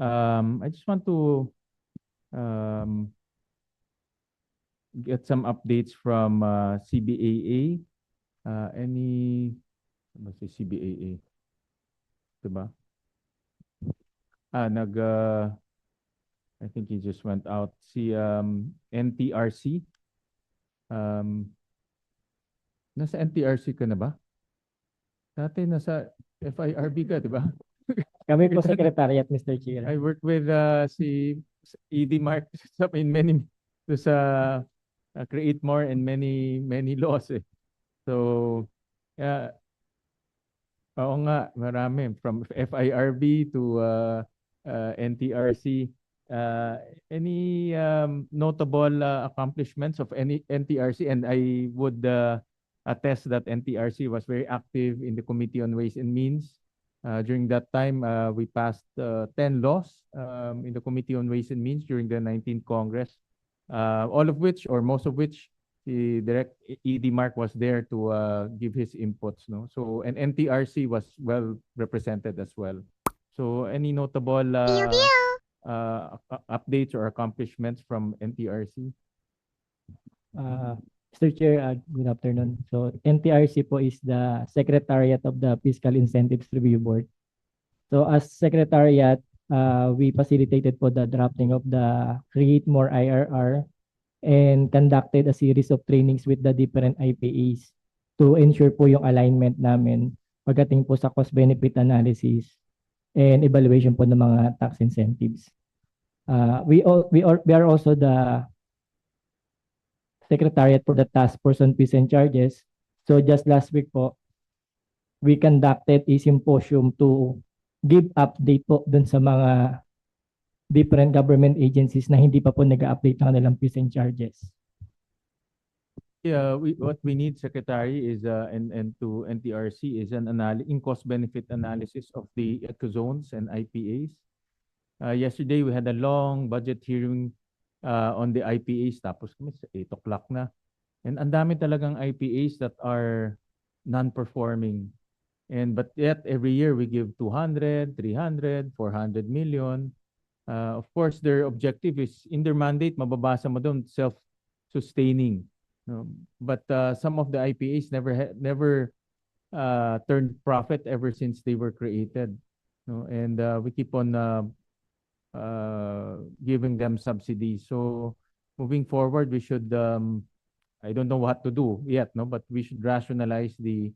I just want to um, get some updates from CBAA. Ano si CBAA? Diba? I think he just went out. Si NTRC. Um, Nasa NTRC ka na ba? Dati nasa FIRB ka, di ba? Kami po Secretariat, Mr. Chair. I worked with si ED Mark in many sa Create More and many laws eh. So yeah, oo nga, marami from FIRB to NTRC. Any notable accomplishments of any NTRC? And I would attest that NTRC was very active in the Committee on Ways and Means. During that time, we passed 10 laws in the Committee on Ways and Means during the 19th Congress, all of which, or most of which, the Direct ED Mark was there to give his inputs. No? So, and NTRC was well represented as well. So, any notable updates or accomplishments from NTRC? Mr. Chair, good afternoon. So NTRC po is the Secretariat of the Fiscal Incentives Review Board. So as Secretariat, we facilitated po the drafting of the Create More IRR and conducted a series of trainings with the different IPAs to ensure po yung alignment namin pagdating po sa cost-benefit analysis and evaluation po ng mga tax incentives. We are also the Secretariat for the Task Force on Fees and Charges. So just last week po, we conducted a symposium to give update po dun sa mga different government agencies na hindi pa po nag-update ng kanilang fees and charges. Yeah, what we need, Secretary, is and to NTRC is an cost-benefit analysis of the ecozones and IPAs. Yesterday, we had a long budget hearing on the IPAs, tapos kami sa 8 o'clock na. And ang dami talagang IPAs that are non-performing. But yet, every year, we give 200, 300, 400 million. Of course, their objective is, in their mandate, mababasa mo doon, self-sustaining. No? But some of the IPAs never turned profit ever since they were created. No? And we keep on giving them subsidies. So moving forward, we should, I don't know what to do yet, no? But we should rationalize the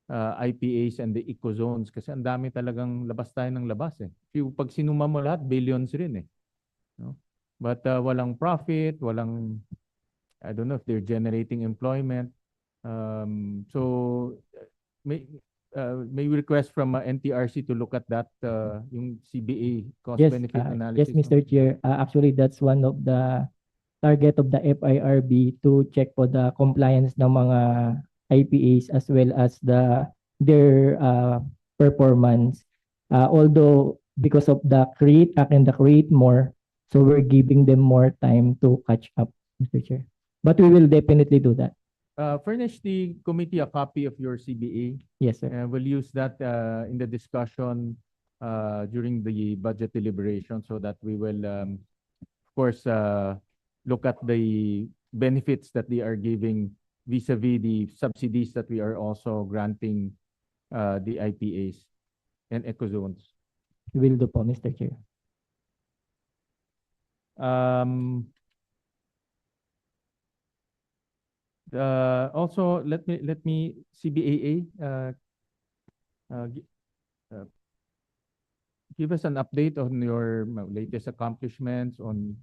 IPAs and the ecozones kasi ang dami talagang labas tayo ng labas eh. Pag sinuma mo lahat, billions rin eh. No? But walang profit, I don't know if they're generating employment. So may we request from NTRC to look at that, yung CBA cost-benefit analysis? Yes, Mr. Chair. Actually, that's one of the target of the FIRB to check for the compliance ng mga IPAs as well as their performance. Although because of the Create Act and the Create More, so we're giving them more time to catch up, Mr. Chair. But we will definitely do that. Furnish the committee a copy of your CBA. Yes, sir. We'll use that in the discussion during the budget deliberation so that we will, of course, look at the benefits that they are giving vis-a-vis the subsidies that we are also granting the IPAs and ecozones. We will do po, Mr. Chair. Also, let me CBAA give us an update on your latest accomplishments on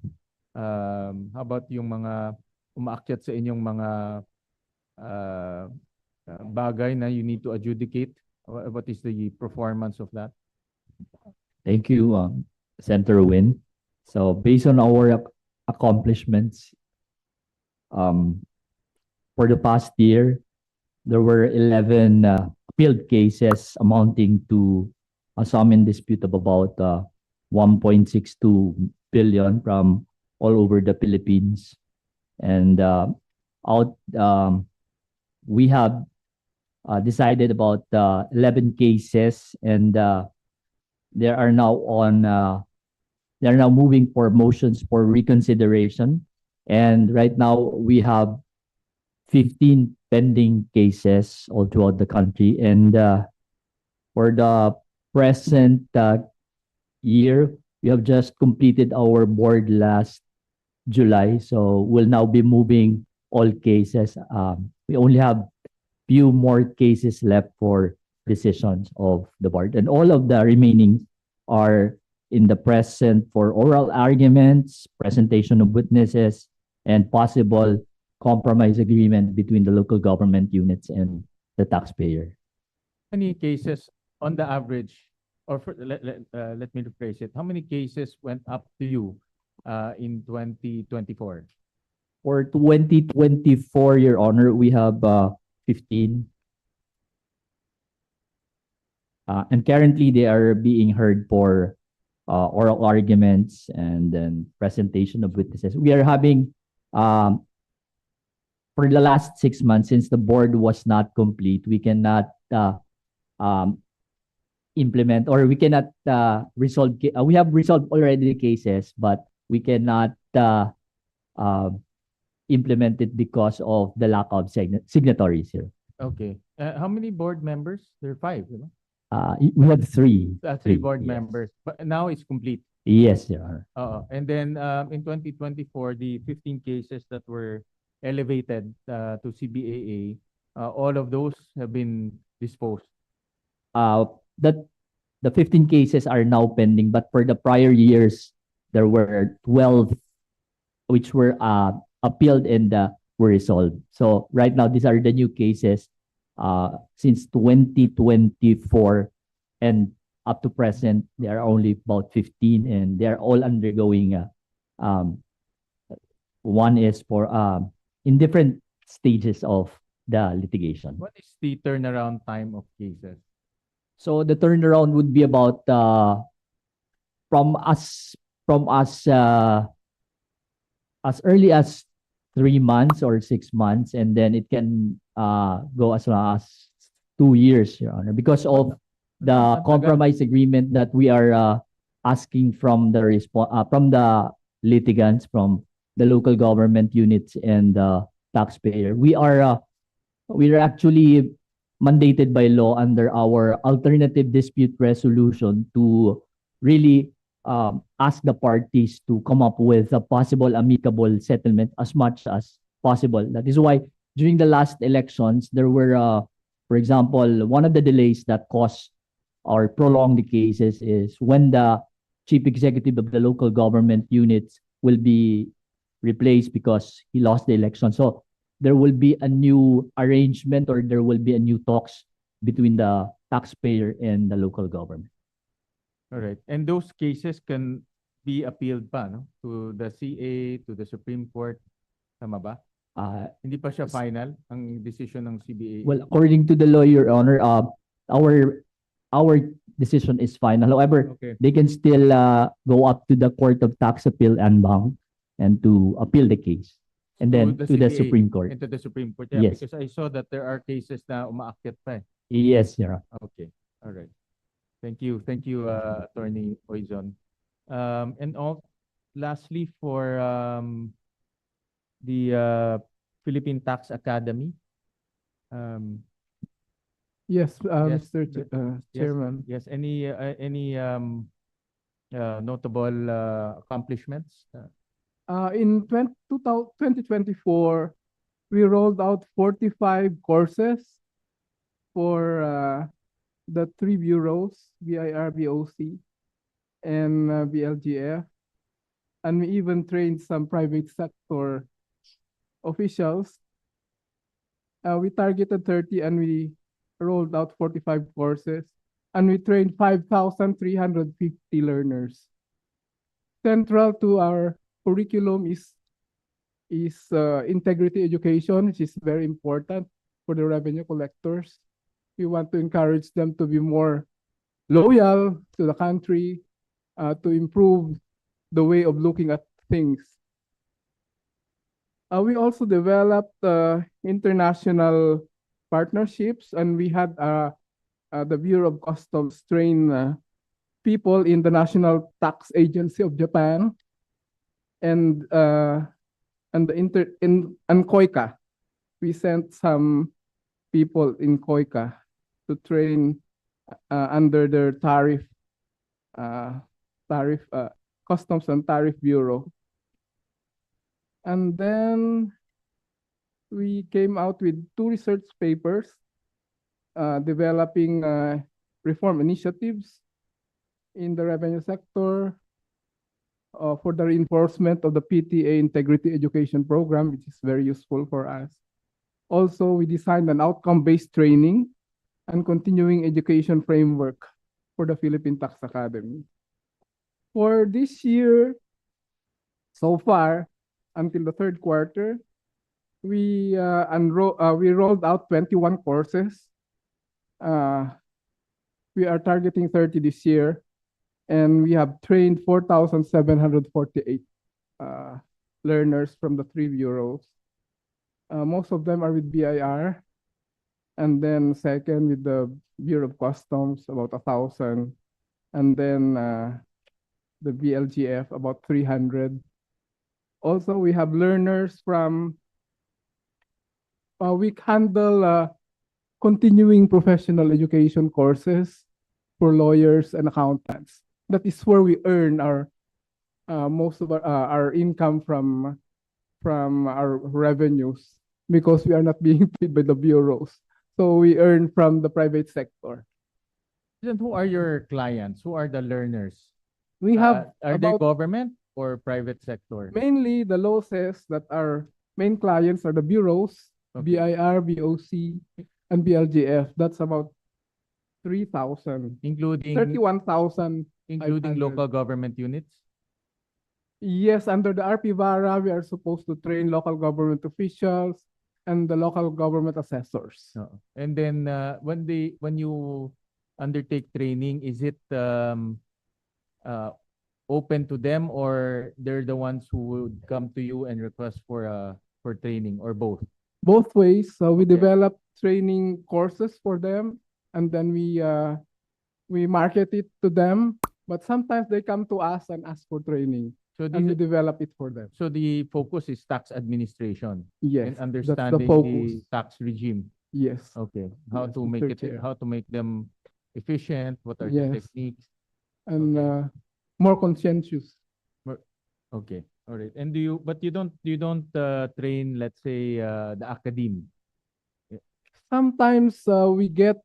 how about yung mga umaakyat sa inyong mga bagay na you need to adjudicate. What is the performance of that? Thank you, Senator Win. So based on our accomplishments, for the past year, there were 11 appealed cases amounting to a sum in dispute of about 1.62 billion from all over the Philippines. And we have decided about 11 cases, and there are now on They are now moving for motions for reconsideration. And right now we have 15 pending cases all throughout the country. And for the present year, we have just completed our board last July. So we'll now be moving all cases. We only have few more cases left for decisions of the board. And all of the remaining are in the present for oral arguments, presentation of witnesses, and possible compromise agreement between the local government units and the taxpayer. Many cases on the average, or let me rephrase it. How many cases went up to you in 2024? For 2024, Your Honor, we have 15. And currently, they are being heard for oral arguments and then presentation of witnesses. We are having, for the last 6 months, since the board was not complete, we cannot implement or we cannot resolve. We have resolved already the cases, but we cannot implement it because of the lack of signatories here. Okay. How many board members? There are 5, you know? We have three. Three board yes. members, but now it's complete. Yes, Your Honor. And then in 2024, the 15 cases that were elevated to CBAA, all of those have been disposed. That the 15 cases are now pending, but for the prior years, there were 12 which were appealed and were resolved. So right now, these are the new cases since 2024 and up to present, there are only about 15 and they are all undergoing one is for in different stages of the litigation. What is the turnaround time of cases? So the turnaround would be about from us as early as 3 months or 6 months, and then it can go as long as 2 years, Your Honor, because of the compromise agreement that we are asking from the litigants, from the local government units and the taxpayer. We are actually mandated by law under our alternative dispute resolution to really ask the parties to come up with a possible amicable settlement as much as possible. That is why during the last elections, there were, for example, one of the delays that caused or prolonged the cases is when the chief executive of the local government units will be replaced because he lost the election. So there will be a new arrangement or there will be a new talks between the taxpayer and the local government. All right. And those cases can be appealed pa, no? To the CA, to the Supreme Court. Tama ba? Hindi pa siya final ang decision ng CBA. Well, according to the law, Your Honor, our decision is final. However, Okay. they can still go up to the Court of Tax Appeal and Bank and to appeal the case. And then to the CBA Supreme Court. and to the Supreme Court. Yeah, Yes. because I saw that there are cases na umaakyat pa eh. Yes, Your Honor. Okay. All right. Thank you. Thank you, Attorney Oizon. And lastly, for the Philippine Tax Academy. Yes, Yes, Mr. yes. Chairman. Yes, any notable accomplishments? In 2024, we rolled out 45 courses for the 3 bureaus, BIR, BOC, and BLGF. And we even trained some private sector officials. We targeted 30 and we rolled out 45 courses. And we trained 5,350 learners. Central to our curriculum is integrity education, which is very important for the revenue collectors. We want to encourage them to be more loyal to the country, to improve the way of looking at things. We also developed international partnerships, and we had the Bureau of Customs train people in the National Tax Agency of Japan and KOICA. We sent some people in KOICA to train under their Customs and Tariff Bureau. And then we came out with 2 research papers developing reform initiatives in the revenue sector for the reinforcement of the PTA Integrity Education Program, which is very useful for us. Also, we designed an outcome-based training and continuing education framework for the Philippine Tax Academy. For this year, so far, until the third quarter, we rolled out 21 courses. We are targeting 30 this year, and we have trained 4,748 learners from the 3 bureaus. Most of them are with BIR, and then second with the Bureau of Customs, about 1,000, and then the BLGF, about 300. Also, we have learners from, we handle continuing professional education courses for lawyers and accountants. That is where we earn our most of our income from our revenues, because we are not being paid by the bureaus. So we earn from the private sector. Then who are your clients? Who are the learners? We have Are they about government or private sector? mainly the law says that our main clients are the bureaus, Okay. BIR, BOC, and BLGF. That's about 3,000, Including 31,000. including 500. local government units? Yes, under the RP-VARA, we are supposed to train local government officials and the local government assessors. Oo. And then when you undertake training, is it open to them, or they're the ones who would come to you and request for training, or both? Both ways. So we Okay. develop training courses for them, and then we market it to them. But sometimes they come to us and ask for training, So and we these, develop it for them. so the focus is tax administration Yes, and that's the understanding focus. the tax regime. Yes. Okay. How Yes, to Mr. make it, Chair. how to make them efficient, what are the Yes. techniques? And Okay. more conscientious. Okay. All right. And but you don't train, let's say, the academe. Sometimes we get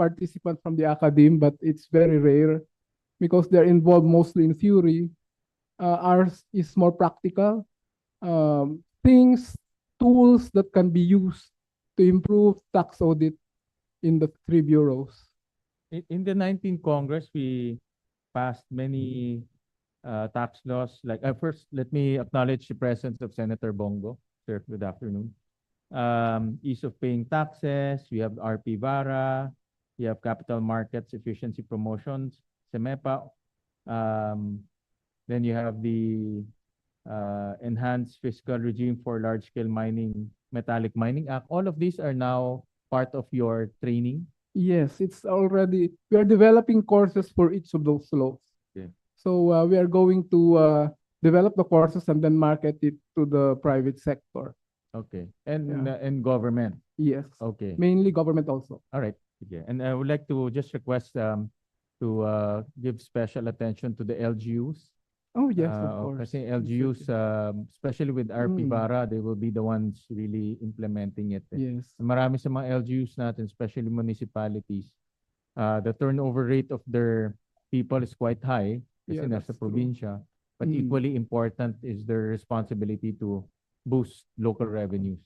participants from the academe, but it's very rare because they're involved mostly in theory. Ours is more practical. Tools that can be used to improve tax audit in the 3 bureaus. In the 19th Congress, we passed many tax laws. Like, first, let me acknowledge the presence of Senator Bongo. Sir, good afternoon. Ease of paying taxes. We have RP-VARA. We have capital markets efficiency promotions, CEMEPA. Then you have the enhanced fiscal regime for large-scale mining, metallic mining act. All of these are now part of your training. Yes, it's already, we are developing courses for each of those laws. Okay. So we are going to develop the courses and then market it to the private sector. Okay. And Yeah. and government. Yes, Okay. mainly government also. All right. Okay. And I would like to just request to give special attention to the LGUs. Oh, yes, of course. Kasi LGUs, especially with RP-VARA, they will be the ones really implementing it. Yes. Marami sa mga LGUs natin, especially municipalities, the turnover rate of their people is quite high kasi Yeah, nasa that's true. probinsya. But Mm. equally important is their responsibility to boost local revenues.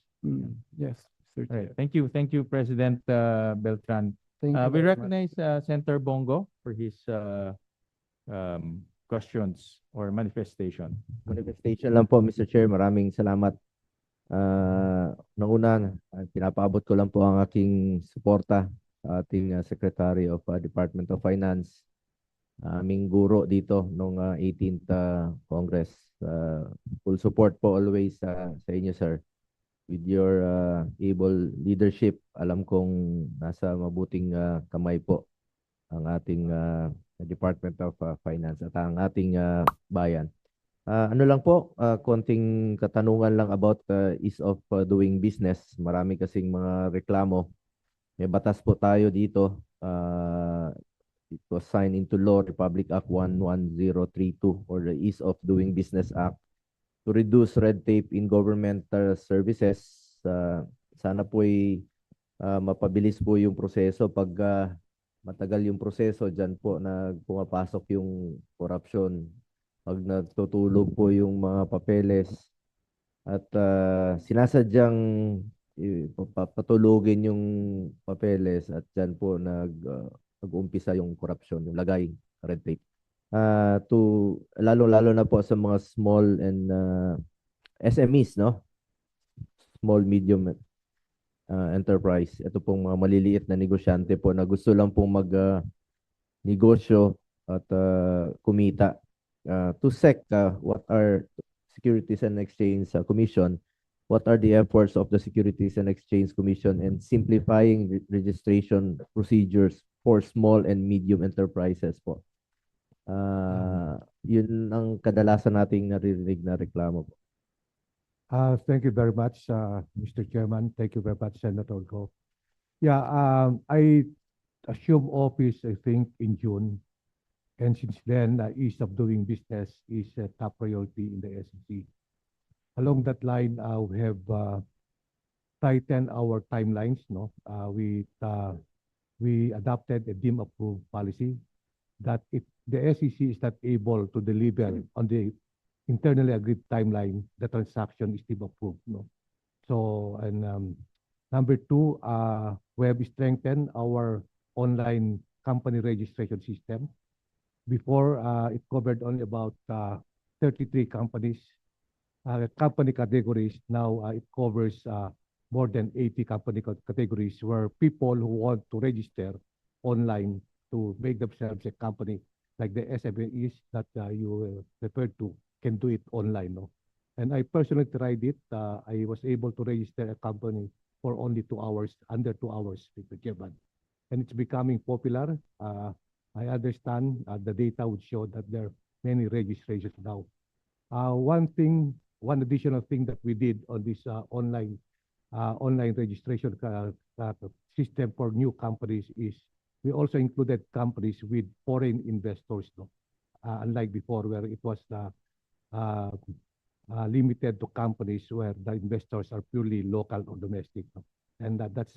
Yes, Mr. All right. Chair. Thank you, President Beltran. Thank you We very much. recognize Senator Bongo for his questions or manifestation. Manifestation lang po, Mr. Chair. Maraming salamat. Nauna, pinapaabot ko lang po ang aking suporta sa ating Secretary of Department of Finance, aming guro dito nung 18th Congress. Full support po always sa inyo, sir. With your able leadership, alam kong nasa mabuting kamay po ang ating Department of Finance at ang ating bayan. Ano lang po, konting katanungan lang about ease of doing business. Marami kasing mga reklamo. May batas po tayo dito. It was signed into law, Republic Act 11032 or the Ease of Doing Business Act to reduce red tape in governmental services. Sana po ay mapabilis po yung proseso. Pag matagal yung proseso, dyan po na pumapasok yung corruption. Pag natutulog po yung mga papeles at sinasadyang patulugin yung papeles at dyan po nag-umpisa yung corruption, yung lagay, red tape. Lalo-lalo na po sa mga small and SMEs, no? Small, medium enterprise. Ito pong mga maliliit na negosyante po na gusto lang pong negosyo at kumita. To SEC, what are Securities and Exchange Commission, what are the efforts of the Securities and Exchange Commission in simplifying registration procedures for small and medium enterprises po? Yun ang kadalasan nating naririnig na reklamo po. Thank you very much, Mr. Chairman. Thank you very much, Senator Go. Yeah, I assumed office, I think, in June. And since then, ease of doing business is a top priority in the SEC. Along that line, we have tightened our timelines. No, we adopted a deemed-approved policy that if the SEC is not able to deliver on the internally agreed timeline, the transaction is deemed approved. No, so and number two, we have strengthened our online company registration system. Before, it covered only about 33 companies, company categories. Now it covers more than 80 company categories where people who want to register online to make themselves a company, like the SMEs that you referred to, can do it online. No? And I personally tried it. I was able to register a company for only 2 hours, under 2 hours, Mr. Chairman. And it's becoming popular. I understand the data would show that there are many registrations now. One additional thing that we did on this online registration system for new companies is we also included companies with foreign investors. No? Unlike before, where it was limited to companies where the investors are purely local or domestic. No? And that's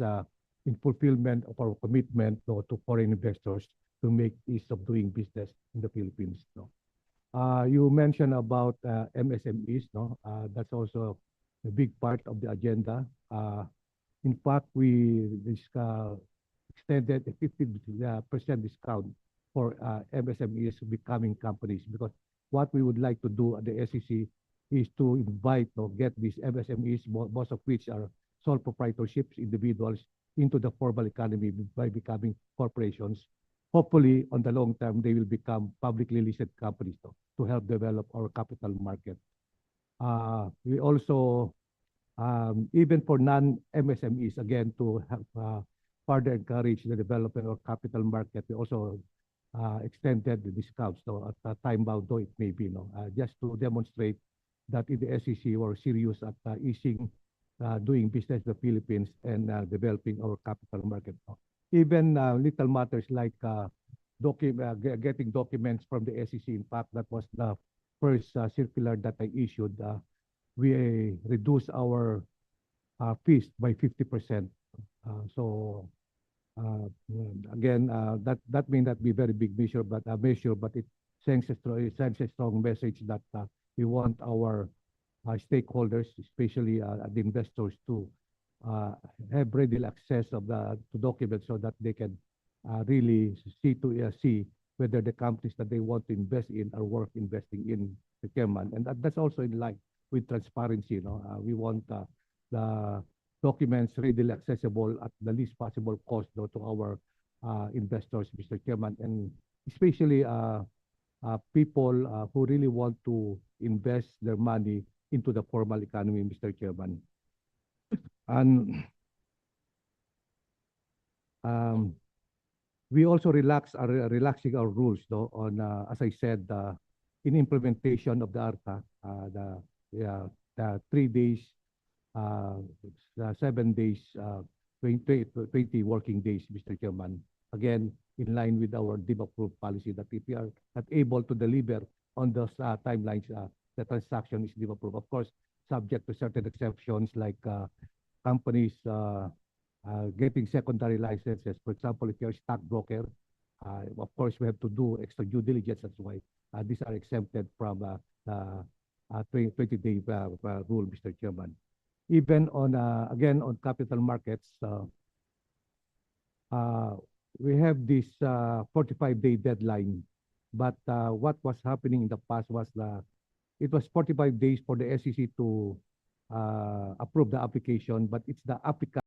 in fulfillment of our commitment, no, to foreign investors to make ease of doing business in the Philippines. No? You mentioned about MSMEs. No? That's also a big part of the agenda. In fact, we extended a 50% discount for MSMEs becoming companies, because what we would like to do at the SEC is to invite or get these MSMEs, most of which are sole proprietorships, individuals, into the formal economy by becoming corporations. Hopefully, on the long term, they will become publicly listed companies to help develop our capital market. We also, even for non-MSMEs, again, to help further encourage the development of capital market, we also extended the discounts, at a time bound though it may be, just to demonstrate that in the SEC we're serious at easing doing business in the Philippines and developing our capital market. Even little matters like getting documents from the SEC. In fact, that was the first circular that I issued. We reduced our fees by 50%. Again, that may not be very big measure, but it sends a strong message that we want our stakeholders, especially the investors, to have ready access to documents so that they can really see whether the companies that they want to invest in are worth investing in, the chairman. And that's also in line with transparency. We want the documents readily accessible at the least possible cost to our investors, Mr. Chairman, and especially people who really want to invest their money into the formal economy, Mr. Chairman. And We also relaxing our rules, no, on, as I said, in implementation of the ARTA, the 3 days, the 7 days, 20 working days, Mr. Chairman. Again, in line with our DIP-approved policy, that if we are not able to deliver on those timelines, the transaction is DIP-approved. Of course, subject to certain exceptions like companies getting secondary licenses. For example, if you're a stockbroker, of course, we have to do extra due diligence. That's why these are exempted from the 20-day rule, Mr. Chairman. Even on, again, on capital markets, we have this 45-day deadline. But what was happening in the past was it was 45 days for the SEC to approve the application, but it's the applicant